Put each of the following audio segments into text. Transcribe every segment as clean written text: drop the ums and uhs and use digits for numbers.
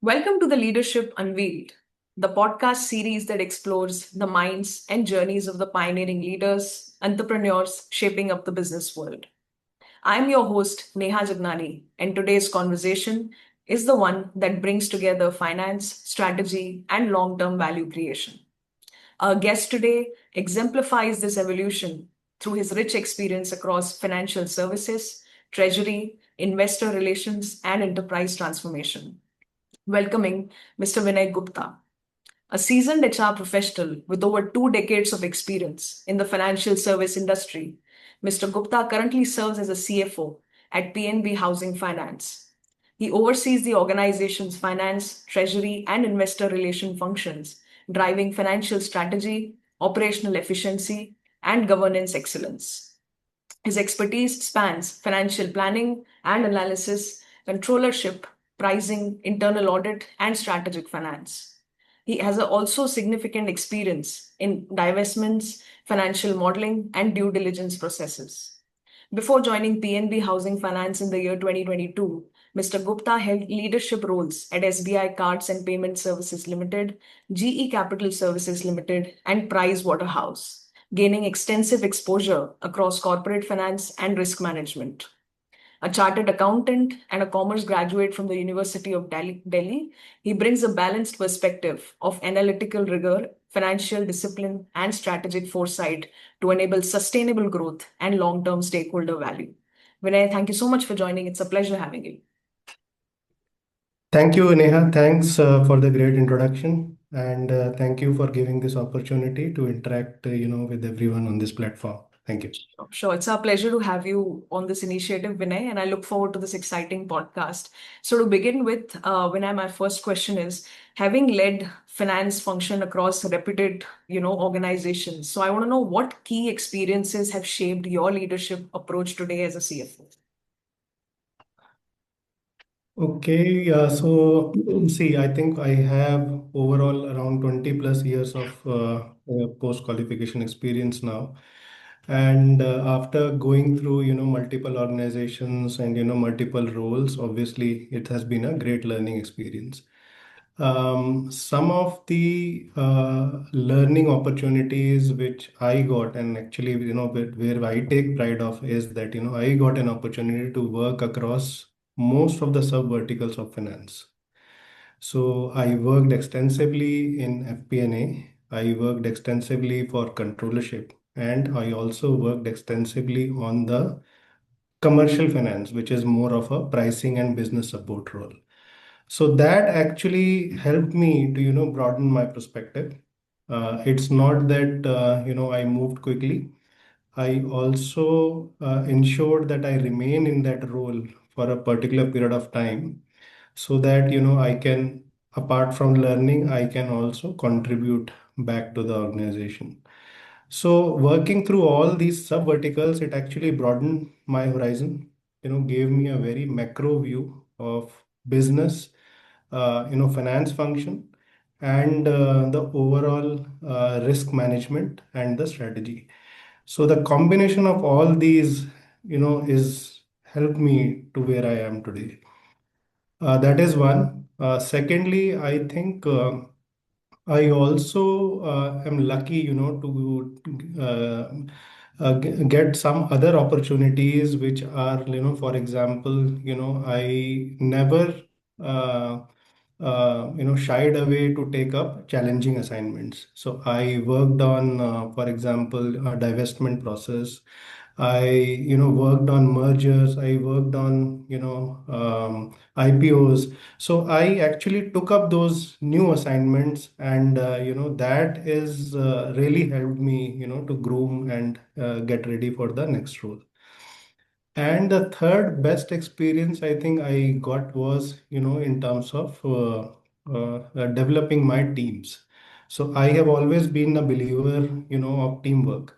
Welcome to the Leadership Unveiled, the podcast series that explores the minds and journeys of the pioneering leaders, entrepreneurs shaping up the business world. I'm your host, Neha Jagnani, and today's conversation is the one that brings together finance, strategy, and long term value creation. Our guest today exemplifies this evolution through his rich experience across financial services, treasury, investor relations, and enterprise transformation. Welcoming Mr. Vinay Gupta, a seasoned HR professional with over 2 decades of experience in the financial service industry. Mr. Gupta currently serves as a CFO at PNB Housing Finance. He oversees the organization's finance, treasury, and investor relation functions, driving financial strategy, operational efficiency, and governance excellence. His expertise spans financial planning and analysis, controllership, pricing, internal audit, and strategic finance. He has also significant experience in divestments, financial modeling, and due diligence processes. Before joining PNB Housing Finance in the year 2022, Mr. Gupta held leadership roles at SBI Cards and Payment Services Limited, GE Capital Services Limited, and Pricewaterhouse, gaining extensive exposure across corporate finance and risk management. A chartered accountant and a commerce graduate from the University of Delhi, he brings a balanced perspective of analytical rigor, financial discipline, and strategic foresight to enable sustainable growth and long term stakeholder value. Vinay, thank you so much for joining. It's a pleasure having you. Thank you, Neha. Thanks for the great introduction, and thank you for giving this opportunity to interact, with everyone on this platform. Thank you. Sure, it's our pleasure to have you on this initiative, Vinay, and I look forward to this exciting podcast. So, to begin with, Vinay, my first question is: having led finance function across reputed, organizations, so I want to know what key experiences have shaped your leadership approach today as a CFO. Okay, so see, I think I have overall around 20 plus years of post-qualification experience now. And after going through, multiple organizations and, multiple roles, obviously it has been a great learning experience. Some of the learning opportunities which I got, and actually, where I take pride of is that, I got an opportunity to work across most of the sub verticals of finance. So I worked extensively in FP&A. I worked extensively for controllership, and I also worked extensively on the commercial finance, which is more of a pricing and business support role. So that actually helped me to, broaden my perspective. It's not that, I moved quickly. I also ensured that I remain in that role for a particular period of time so that, I can, apart from learning, I can also contribute back to the organization. So working through all these sub verticals, it actually broadened my horizon, gave me a very macro view of business, finance function, and the overall risk management and the strategy. So the combination of all these, is helped me to where I am today. That is one. Secondly, I think I also am lucky, to get some other opportunities which are, for example, I never, uh, shied away to take up challenging assignments. So I worked on, for example, a divestment process. I, worked on mergers. I worked on, IPOs. So I actually took up those new assignments, and that is really helped me, to groom and get ready for the next role. And the third best experience I think I got was, in terms of developing my teams. So I have always been a believer, of teamwork,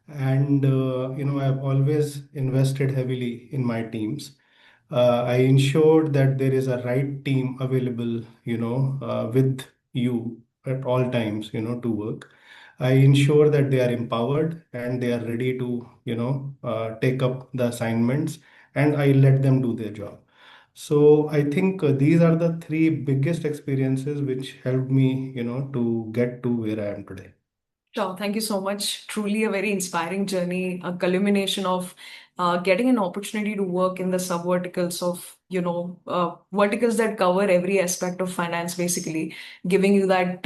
and I've always invested heavily in my teams. I ensured that there is a right team available, with you at all times, to work. I ensure that they are empowered and they are ready to, take up the assignments, and I let them do their job. So I think these are the three biggest experiences which helped me, to get to where I am today. Sure. Thank you so much. Truly a very inspiring journey, a culmination of getting an opportunity to work in the sub verticals of, verticals that cover every aspect of finance, basically giving you that,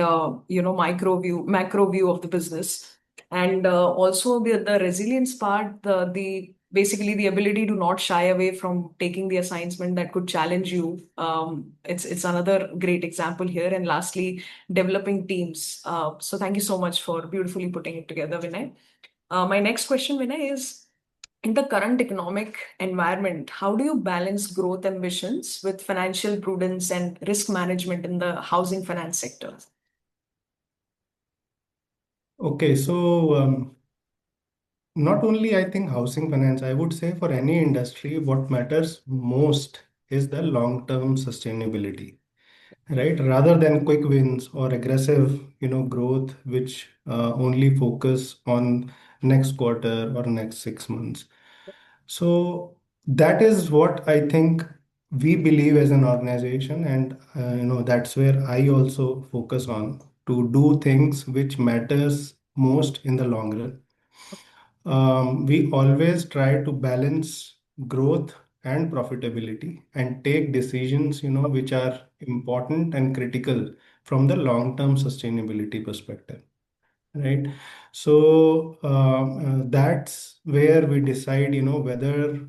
macro view of the business. And also the resilience part, the basically the ability to not shy away from taking the assignment that could challenge you. It's another great example here. And lastly, developing teams. So thank you so much for beautifully putting it together, Vinay. My next question, Vinay, is in the current economic environment, how do you balance growth ambitions with financial prudence and risk management in the housing finance sector? Okay, so not only I think housing finance, I would say for any industry, what matters most is the long-term sustainability, right? Rather than quick wins or aggressive, growth, which only focus on next quarter or next 6 months. So that is what I think we believe as an organization, and that's where I also focus on to do things which matters most in the long run. We always try to balance growth and profitability and take decisions, which are important and critical from the long-term sustainability perspective, right? So that's where we decide, whether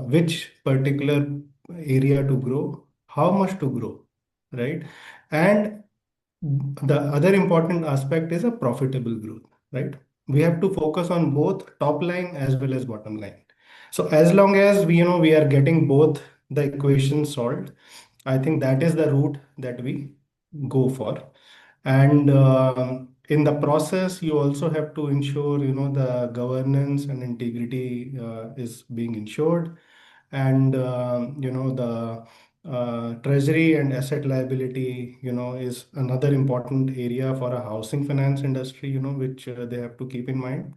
which particular area to grow, how much to grow, right? And the other important aspect is a profitable growth, right? We have to focus on both top line as well as bottom line. So as long as we are getting both the equations solved, I think that is the route that we go for. And in the process, you also have to ensure, the governance and integrity is being ensured. And, the treasury and asset liability, is another important area for a housing finance industry, which they have to keep in mind.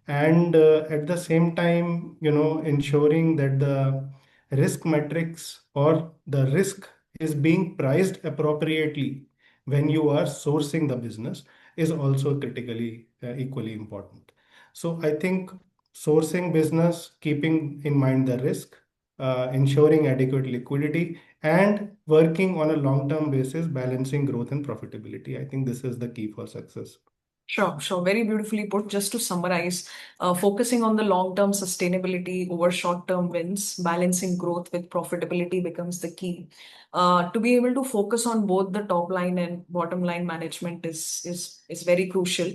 And at the same time, ensuring that the risk metrics or the risk is being priced appropriately when you are sourcing the business is also critically equally important. So I think sourcing business, keeping in mind the risk, ensuring adequate liquidity, and working on a long-term basis, balancing growth and profitability. I think this is the key for success. Sure, sure. Very beautifully put. Just to summarize, focusing on the long-term sustainability over short-term wins, balancing growth with profitability becomes the key. To be able to focus on both the top line and bottom line management is very crucial.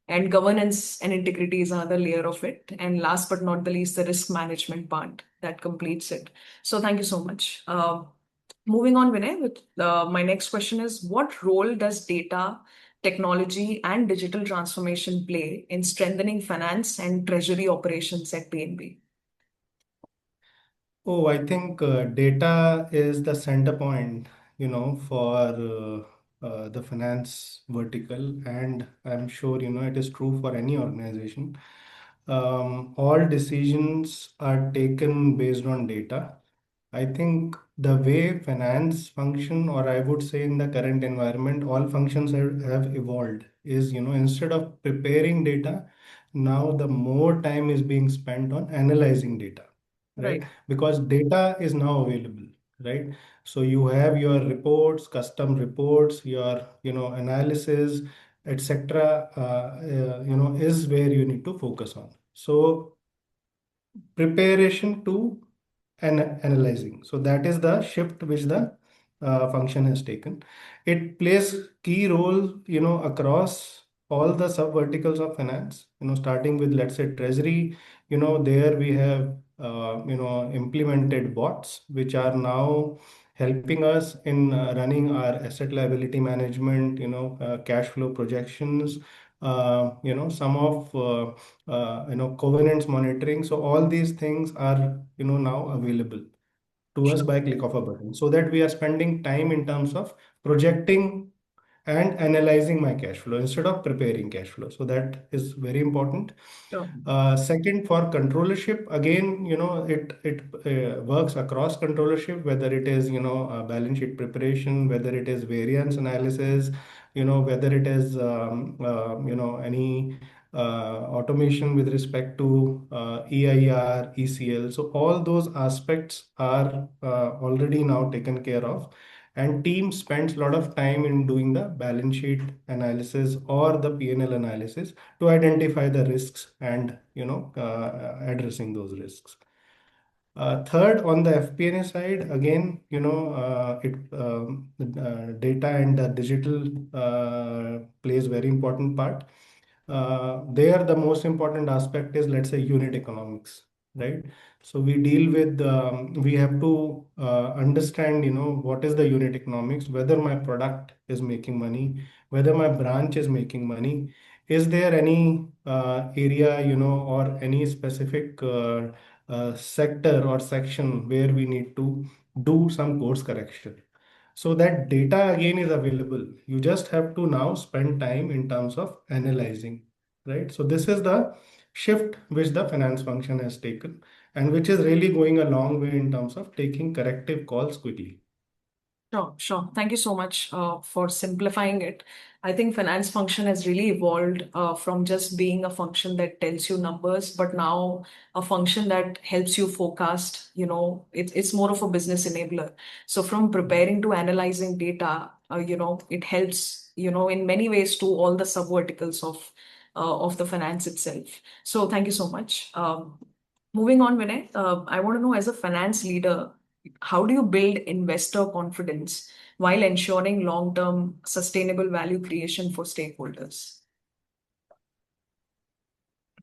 And governance and integrity is another layer of it. And last but not the least, the risk management part that completes it. So thank you so much. Moving on, Vinay, with my next question is, what role does data, technology, and digital transformation play in strengthening finance and treasury operations at PNB? Oh, I think data is the center point, for the finance vertical, and I'm sure, it is true for any organization. All decisions are taken based on data. I think the way finance function, or I would say in the current environment, all functions have evolved is, instead of preparing data, now the more time is being spent on analyzing data, right? Right. Because data is now available, right? So you have your reports, custom reports, your, analysis, etc. Is where you need to focus on. So preparation to and analyzing. So that is the shift which the function has taken. It plays key role, across all the sub verticals of finance. Starting with, let's say, treasury. There we have implemented bots which are now helping us in running our asset liability management. Cash flow projections. Some of covenants monitoring. So all these things are now available to us by click of a button, so that we are spending time in terms of projecting and analyzing my cash flow instead of preparing cash flow. So that is very important. Sure. Second, for controllership, again, it works across controllership, whether it is balance sheet preparation, whether it is variance analysis, whether it is any automation with respect to EIR, ECL. So all those aspects are already now taken care of, and team spends a lot of time in doing the balance sheet analysis or the P&L analysis to identify the risks and addressing those risks. Third, on the FP&A side, again, data and digital plays very important part. There, the most important aspect is, let's say, unit economics, right? So we have to understand, what is the unit economics, whether my product is making money, whether my branch is making money. Is there any area, or any specific sector or section where we need to do some course correction? So that data again is available. You just have to now spend time in terms of analyzing, right? So this is the shift which the finance function has taken, and which is really going a long way in terms of taking corrective calls quickly. Sure, sure. Thank you so much for simplifying it. I think finance function has really evolved from just being a function that tells you numbers, but now a function that helps you forecast. It's more of a business enabler. So from preparing to analyzing data, it helps, in many ways to all the sub-verticals of the finance itself. So thank you so much. Moving on, Vinay, I want to know, as a finance leader, how do you build investor confidence while ensuring long-term sustainable value creation for stakeholders?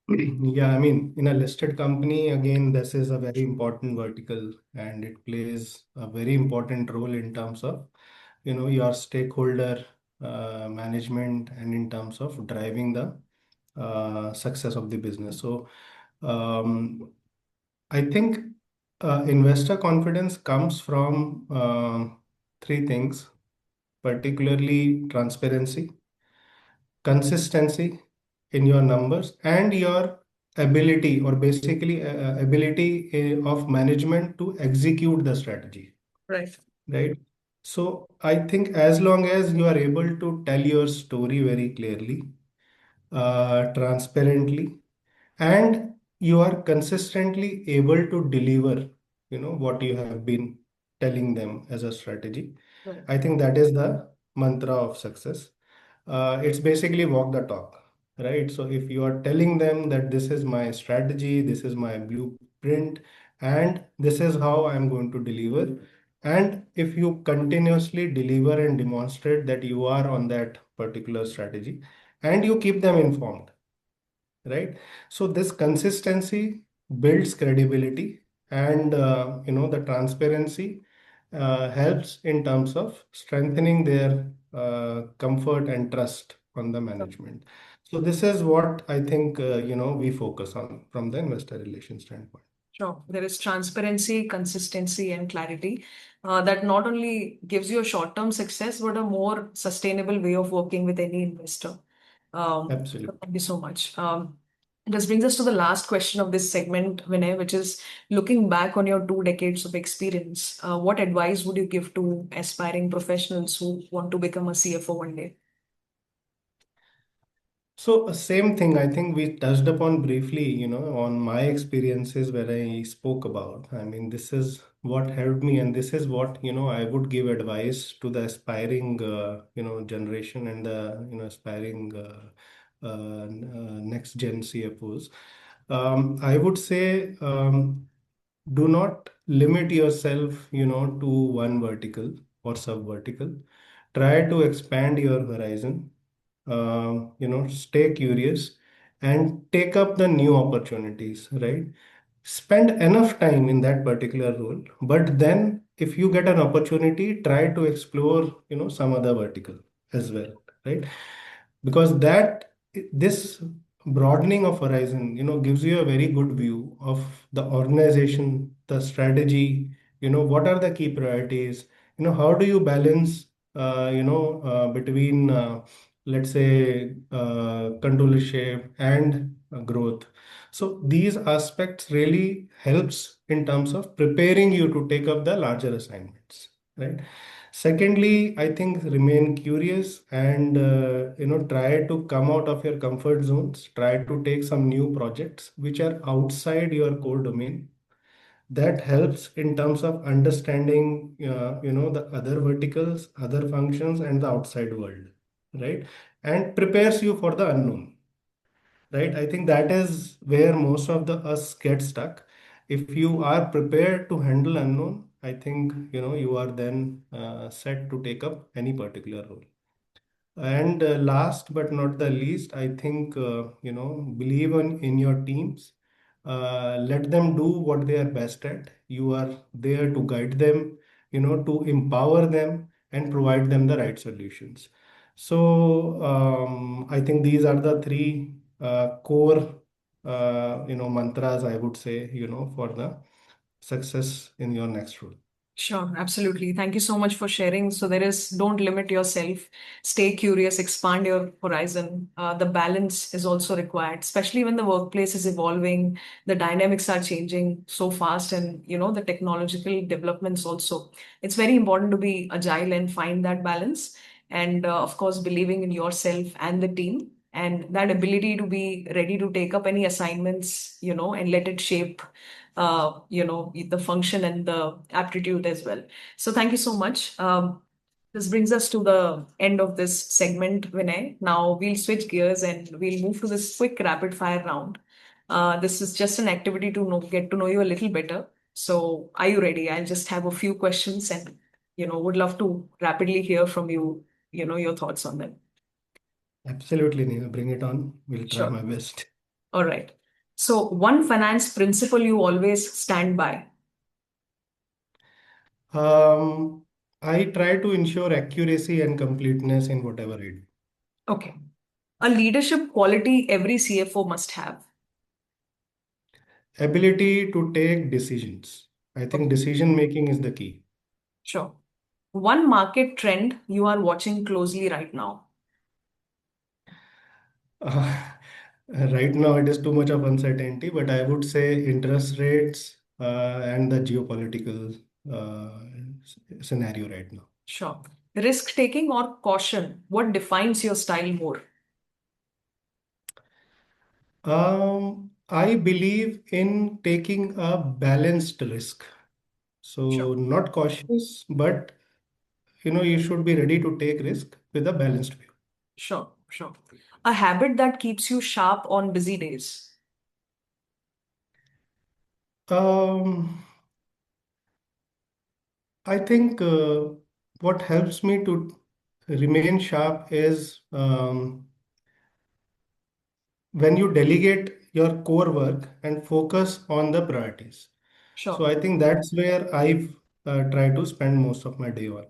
Yeah, I mean, in a listed company, again, this is a very important vertical, and it plays a very important role in terms of, your stakeholder management, and in terms of driving the success of the business. So, um, I think investor confidence comes from three things, particularly transparency, consistency in your numbers, and your ability, or basically ability of management to execute the strategy, Right. right? So I think as long as you are able to tell your story very clearly, transparently, and you are consistently able to deliver, what you have been telling them as a strategy, Right. I think that is the mantra of success. It's basically walk the talk, right? So if you are telling them that this is my strategy, this is my blueprint, and this is how I'm going to deliver, and if you continuously deliver and demonstrate that you are on that particular strategy, and you keep them informed, right? So this consistency builds credibility, and the transparency helps in terms of strengthening their comfort and trust on the management. So this is what I think we focus on from the investor relations standpoint. Sure. There is transparency, consistency, and clarity that not only gives you a short-term success, but a more sustainable way of working with any investor. Absolutely. Thank you so much. This brings us to the last question of this segment, Vinay, which is, looking back on your 2 decades of experience, what advice would you give to aspiring professionals who want to become a CFO one day? So same thing, I think we touched upon briefly, on my experiences where I spoke about. I mean, this is what helped me, and this is what, I would give advice to the aspiring, generation, and the, aspiring next gen CFOs. I would say, do not limit yourself, to one vertical or sub vertical. Try to expand your horizon, stay curious, and take up the new opportunities, right? Spend enough time in that particular role, but then if you get an opportunity, try to explore, some other vertical as well, right? Because this broadening of horizon, gives you a very good view of the organization, the strategy, what are the key priorities, how do you balance between, let's say, controllership and growth. So these aspects really helps in terms of preparing you to take up the larger assignments, right? Secondly, I think remain curious and try to come out of your comfort zones. Try to take some new projects which are outside your core domain. That helps in terms of understanding the other verticals, other functions, and the outside world, right? And prepares you for the unknown, right? I think that is where most of the us get stuck. If you are prepared to handle unknown, I think you are then set to take up any particular role. And last but not the least, I think believe in your teams. Let them do what they are best at. You are there to guide them, to empower them and provide them the right solutions. So I think these are the three core mantras, I would say, for the success in your next role. Sure, absolutely. Thank you so much for sharing. So there is, don't limit yourself, stay curious, expand your horizon. The balance is also required, especially when the workplace is evolving, the dynamics are changing so fast, and the technological developments also. It's very important to be agile and find that balance. And of course, believing in yourself and the team, and that ability to be ready to take up any assignments, and let it shape the function and the aptitude as well. So thank you so much. This brings us to the end of this segment, Vinay. Now we'll switch gears and we'll move to this quick rapid fire round. This is just an activity to get to know you a little better. So are you ready? I'll just have a few questions and would love to rapidly hear from you, your thoughts on them. Absolutely, Neha, bring it on. We'll try Sure. my best. All right. So one finance principle you always stand by. Um, I try to ensure accuracy and completeness in whatever I do. Okay. A leadership quality every CFO must have. Ability to take decisions. I think Okay, decision making is the key. sure. One market trend you are watching closely right now. Uh, right now, it is too much of uncertainty, but I would say interest rates and the geopolitical scenario right now. Sure. Risk taking or caution? What defines your style more? I believe in taking a balanced risk. Sure. So not cautious, but you should be ready to take risk with a balanced view. Sure. Sure. A habit that keeps you sharp on busy days. Um, I think what helps me to remain sharp is when you delegate your core work and focus on the priorities. So Sure. I think that's where I've tried to spend most of my day on.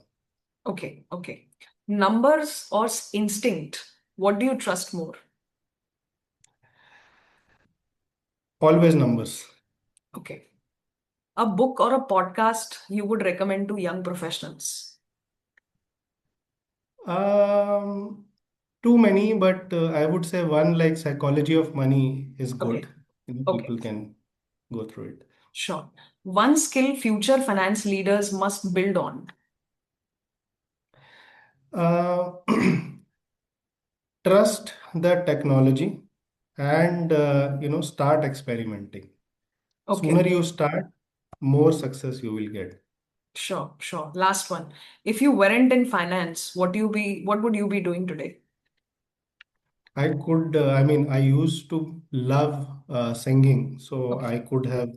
Okay. Okay. Numbers or instinct? What do you trust more? Always numbers. Okay. A book or a podcast you would recommend to young professionals? Um, Too many, but I would say one like Psychology of Money is good. Okay. Okay. People can go through it. Sure. One skill future finance leaders must build on. Uh, Trust the technology and start experimenting. Okay. Sooner you start, more success you will get. Sure, sure. Last one. If you weren't in finance, what would you be doing today? I used to love singing, so Okay. I could have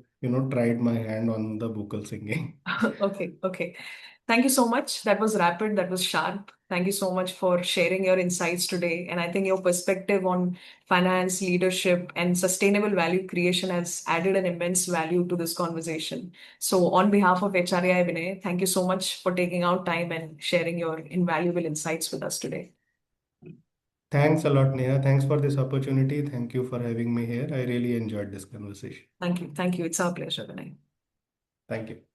tried my hand on the vocal singing. Okay, okay. Thank you so much. That was rapid, that was sharp. Thank you so much for sharing your insights today. And I think your perspective on finance, leadership, and sustainable value creation has added an immense value to this conversation. So, on behalf of HRAI Vinay, thank you so much for taking out time and sharing your invaluable insights with us today. Thanks a lot, Neha. Thanks for this opportunity. Thank you for having me here. I really enjoyed this conversation. Thank you. Thank you. It's our pleasure, Vinay. Thank you.